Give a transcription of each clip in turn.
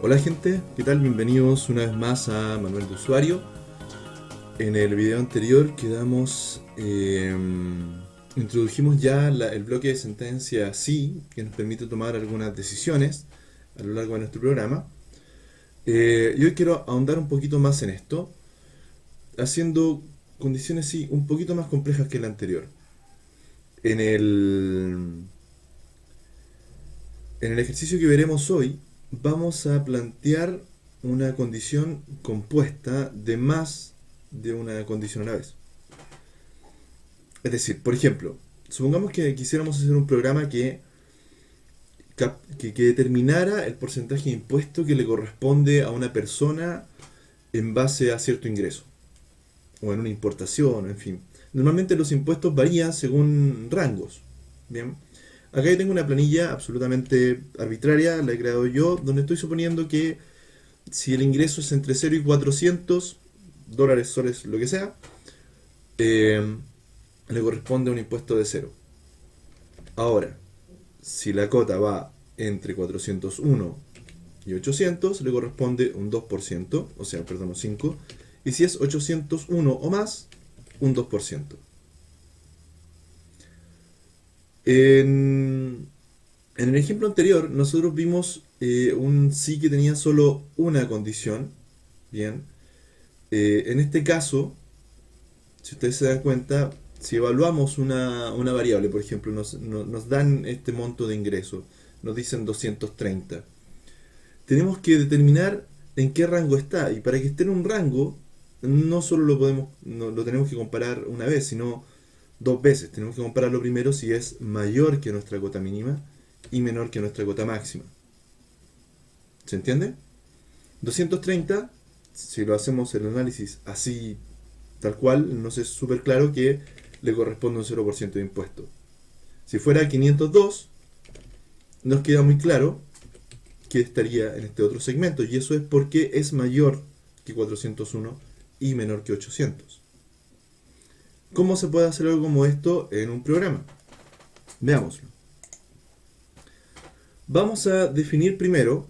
Hola gente, ¿qué tal? Bienvenidos una vez más a Manual de Usuario. En el video anterior introdujimos ya el bloque de sentencia sí, que nos permite tomar algunas decisiones a lo largo de nuestro programa. Y hoy quiero ahondar un poquito más en esto, haciendo condiciones sí un poquito más complejas que la anterior. En el, en el ejercicio que veremos hoy, vamos a plantear una condición compuesta de más de una condición a la vez. Es decir, por ejemplo, supongamos que quisiéramos hacer un programa que determinara el porcentaje de impuesto que le corresponde a una persona en base a cierto ingreso, o en una importación, en fin. Normalmente los impuestos varían según rangos. Bien. Acá yo tengo una planilla absolutamente arbitraria, la he creado yo, donde estoy suponiendo que si el ingreso es entre 0 y 400 dólares, soles, lo que sea, eh, le corresponde un impuesto de cero. Ahora, si la cota va entre 401 y 800, le corresponde un 2%, o sea, perdón, un 5%, y si es 801 o más, un 2%. En, en el ejemplo anterior, nosotros vimos un sí que tenía solo una condición. Bien. En este caso, si ustedes se dan cuenta, si evaluamos una variable, por ejemplo, nos dan este monto de ingreso, nos dicen 230. Tenemos que determinar en qué rango está, y para que esté en un rango, no solo lo tenemos que comparar una vez, sino dos veces. Tenemos que compararlo primero si es mayor que nuestra cota mínima y menor que nuestra cota máxima. ¿Se entiende? 230, si lo hacemos el análisis así tal cual, nos es súper claro que le corresponde un 0% de impuesto. Si fuera 502, nos queda muy claro que estaría en este otro segmento, y eso es porque es mayor que 401 y menor que 800. ¿Cómo se puede hacer algo como esto en un programa? Veámoslo. Vamos a definir primero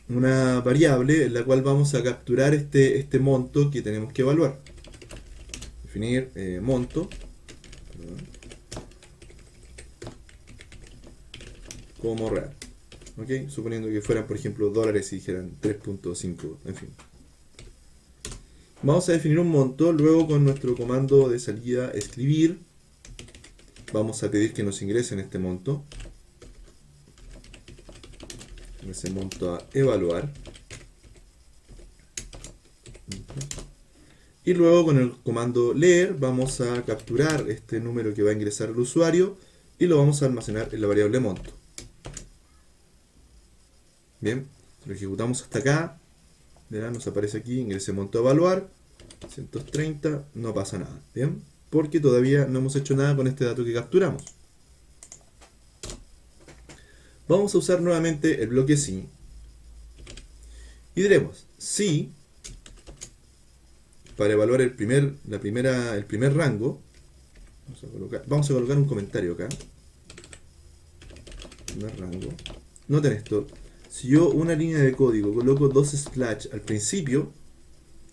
una variable en la cual vamos a capturar este monto que tenemos que evaluar. Definir monto como real. ¿Okay? Suponiendo que fueran, por ejemplo, dólares y dijeran 3.5, en fin. Vamos a definir un monto, luego con nuestro comando de salida escribir, vamos a pedir que nos ingresen este monto, ese monto a evaluar, y luego con el comando leer vamos a capturar este número que va a ingresar el usuario y lo vamos a almacenar en la variable monto. Bien, lo ejecutamos hasta acá. Verán, nos aparece aquí, ingrese monto a evaluar, 130, no pasa nada, ¿bien? Porque todavía no hemos hecho nada con este dato que capturamos. Vamos a usar nuevamente el bloque sí y diremos sí para evaluar el primer rango. Vamos a colocar un comentario acá. Primer rango. Noten esto. Si yo una línea de código coloco dos slash al principio,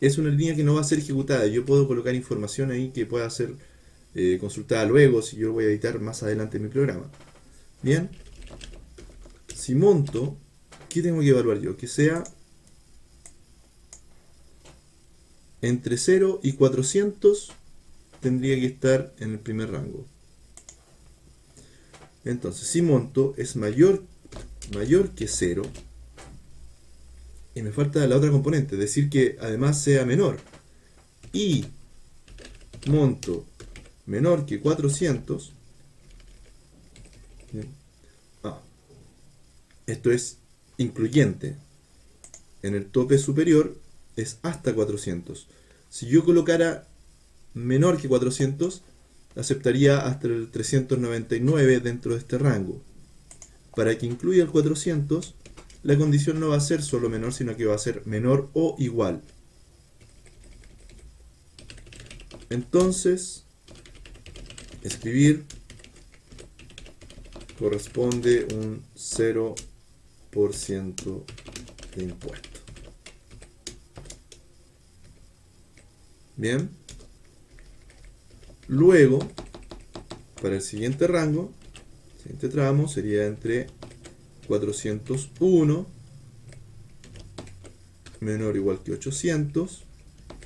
es una línea que no va a ser ejecutada. Yo puedo colocar información ahí que pueda ser consultada luego si yo voy a editar más adelante mi programa. Bien. Si monto, ¿qué tengo que evaluar yo? Que sea entre 0 y 400 tendría que estar en el primer rango. Entonces, si monto es mayor que 0, y me falta la otra componente, decir que además sea menor, y monto menor que 400, esto es incluyente, en el tope superior es hasta 400. Si yo colocara menor que 400, aceptaría hasta el 399 dentro de este rango. Para que incluya el 400, la condición no va a ser solo menor, sino que va a ser menor o igual. Entonces, escribir corresponde un 0% de impuesto. Bien. Luego, para el siguiente rango, el siguiente tramo sería entre 401 menor o igual que 800,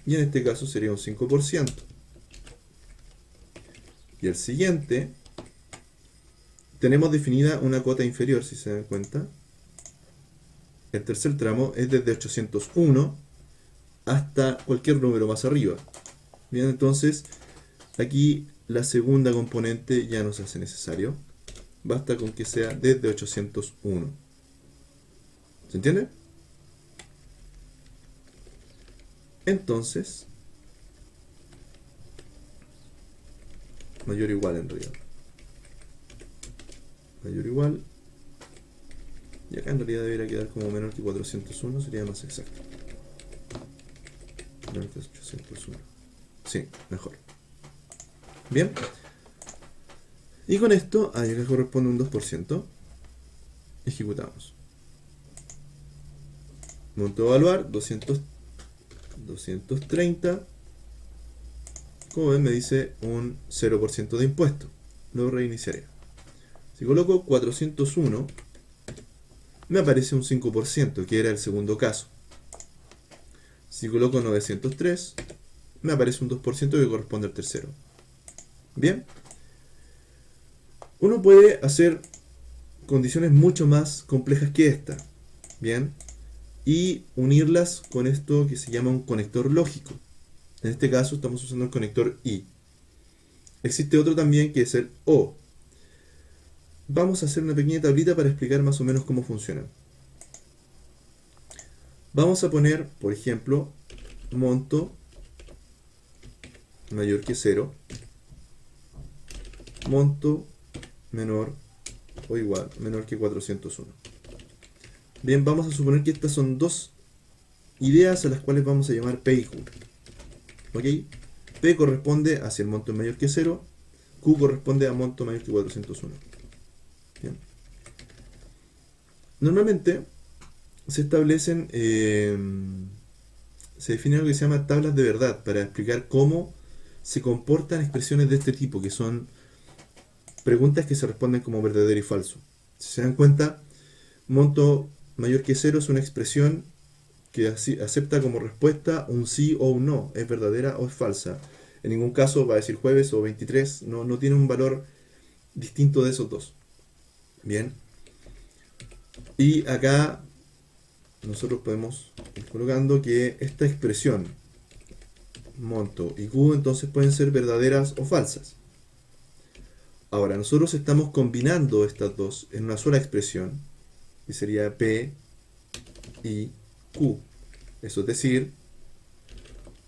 y en este caso sería un 5%. Y el siguiente, tenemos definida una cuota inferior, si se dan cuenta. El tercer tramo es desde 801 hasta cualquier número más arriba. Bien, entonces aquí la segunda componente ya no se hace necesario. Basta con que sea desde 801. ¿Se entiende? Entonces, mayor o igual en realidad. Mayor o igual. Y acá en realidad debería quedar como menor que 401, sería más exacto. Menor que 801. Sí, mejor. Bien. Y con esto, ahí acá corresponde un 2%. Ejecutamos. Monto a evaluar, 230. Como ven, me dice un 0% de impuesto. Lo reiniciaré. Si coloco 401, me aparece un 5%, que era el segundo caso. Si coloco 903, me aparece un 2% que corresponde al tercero. Bien. Uno puede hacer condiciones mucho más complejas que esta. Bien. Y unirlas con esto que se llama un conector lógico. En este caso estamos usando el conector I. Existe otro también que es el O. Vamos a hacer una pequeña tablita para explicar más o menos cómo funcionan. Vamos a poner, por ejemplo, monto mayor que 0, monto menor o igual, menor que 401. Bien, vamos a suponer que estas son dos ideas a las cuales vamos a llamar P y Q. ¿Ok? P corresponde hacia el monto mayor que 0, Q corresponde a monto mayor que 401. Bien. Normalmente se establecen, se define algo que se llama tablas de verdad para explicar cómo se comportan expresiones de este tipo, que son preguntas que se responden como verdadero y falso. Si se dan cuenta, monto mayor que 0 es una expresión que acepta como respuesta un sí o un no, es verdadera o es falsa. En ningún caso va a decir jueves o 23, no tiene un valor distinto de esos dos. Bien. Y acá nosotros podemos ir colocando que esta expresión monto y Q entonces pueden ser verdaderas o falsas. Ahora, nosotros estamos combinando estas dos en una sola expresión, que sería P y Q. Eso es decir,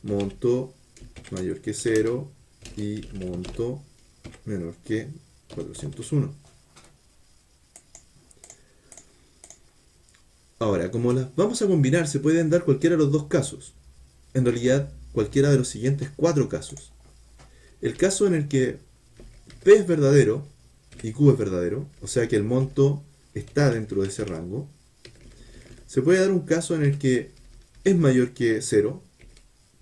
monto mayor que 0 y monto menor que 401. Ahora, como las vamos a combinar, se pueden dar cualquiera de los dos casos. En realidad, cualquiera de los siguientes 4 casos. El caso en el que P es verdadero y Q es verdadero, o sea que el monto está dentro de ese rango. Se puede dar un caso en el que es mayor que 0,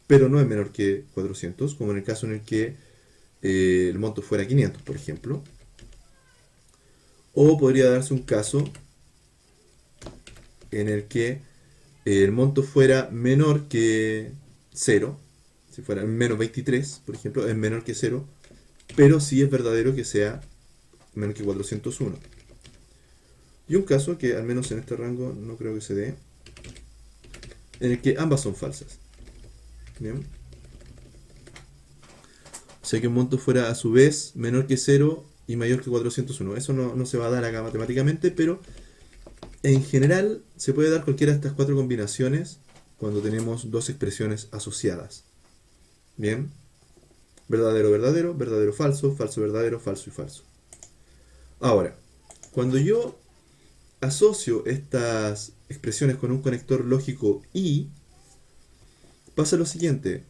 pero no es menor que 400, como en el caso en el que el monto fuera 500, por ejemplo. O podría darse un caso en el que el monto fuera menor que 0, si fuera menos 23, por ejemplo, es menor que 0, pero sí es verdadero que sea menor que 401. Y un caso que al menos en este rango no creo que se dé, en el que ambas son falsas. Bien. O sea que un monto fuera a su vez menor que 0 y mayor que 401. Eso no se va a dar acá matemáticamente, pero en general se puede dar cualquiera de estas 4 combinaciones cuando tenemos dos expresiones asociadas. Bien. Verdadero, verdadero, verdadero, falso, falso, verdadero, falso y falso. Ahora, cuando yo asocio estas expresiones con un conector lógico y, pasa lo siguiente.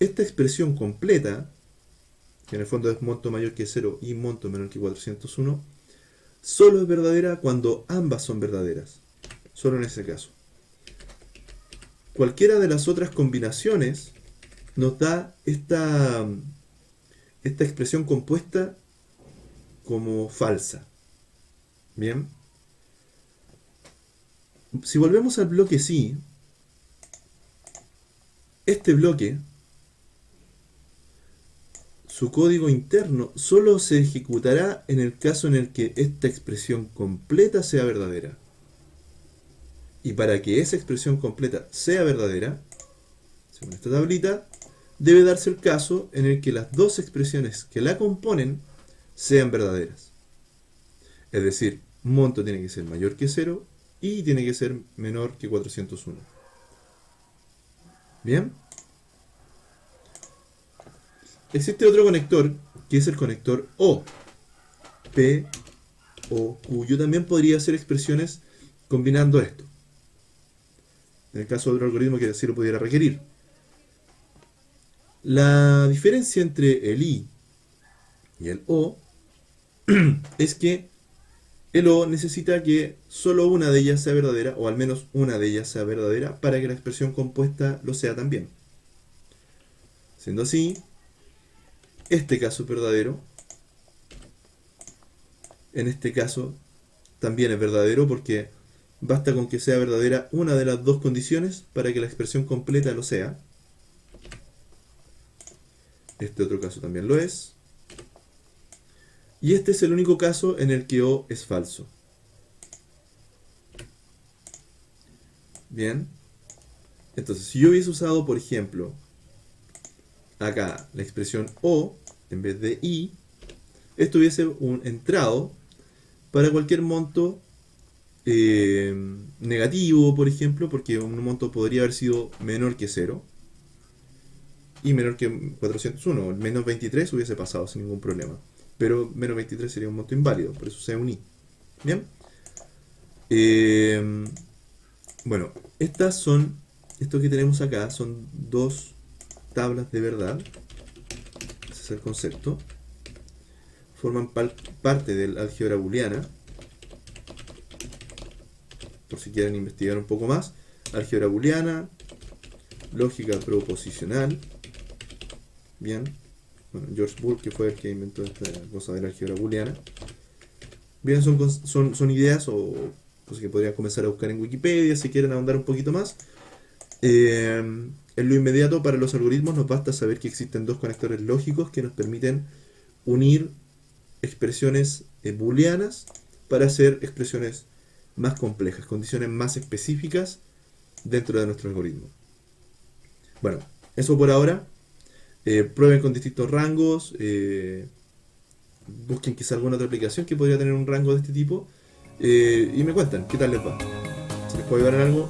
Esta expresión completa, que en el fondo es monto mayor que 0 y monto menor que 401, solo es verdadera cuando ambas son verdaderas. Solo en ese caso. cualquiera de las otras combinaciones nos da esta expresión compuesta como falsa. Bien. Si volvemos al bloque sí, este bloque, su código interno solo se ejecutará en el caso en el que esta expresión completa sea verdadera. Y para que esa expresión completa sea verdadera, según esta tablita, debe darse el caso en el que las dos expresiones que la componen sean verdaderas. Es decir, monto tiene que ser mayor que 0 y tiene que ser menor que 401. ¿Bien? Existe otro conector, que es el conector O. P, O, Q. Yo también podría hacer expresiones combinando esto. En el caso de otro algoritmo que así lo pudiera requerir. La diferencia entre el I y el O es que el O necesita que solo una de ellas sea verdadera, o al menos una de ellas sea verdadera, para que la expresión compuesta lo sea también. Siendo así, este caso es verdadero. En este caso también es verdadero porque basta con que sea verdadera una de las dos condiciones para que la expresión completa lo sea. Este otro caso también lo es. Y este es el único caso en el que O es falso. Bien. Entonces, si yo hubiese usado, por ejemplo, acá la expresión O en vez de I, esto hubiese un entrado para cualquier monto negativo, por ejemplo, porque un monto podría haber sido menor que 0 y menor que 401. El menos 23 hubiese pasado sin ningún problema. Pero menos 23 sería un monto inválido, por eso se uní. Bien. Bueno, esto que tenemos acá son dos tablas de verdad. Ese es el concepto. Forman parte del álgebra booleana. Por si quieren investigar un poco más. Álgebra booleana, lógica proposicional. Bien. Bueno, George Boole, que fue el que inventó esta cosa de la álgebra booleana. Bien, son ideas o cosas que podrían comenzar a buscar en Wikipedia si quieren ahondar un poquito más. En lo inmediato, para los algoritmos nos basta saber que existen dos conectores lógicos que nos permiten unir expresiones booleanas para hacer expresiones más complejas, condiciones más específicas dentro de nuestro algoritmo. Bueno, eso por ahora. Prueben con distintos rangos. Busquen quizá alguna otra aplicación que podría tener un rango de este tipo. Y me cuentan qué tal les va. Si les puedo ayudar en algo,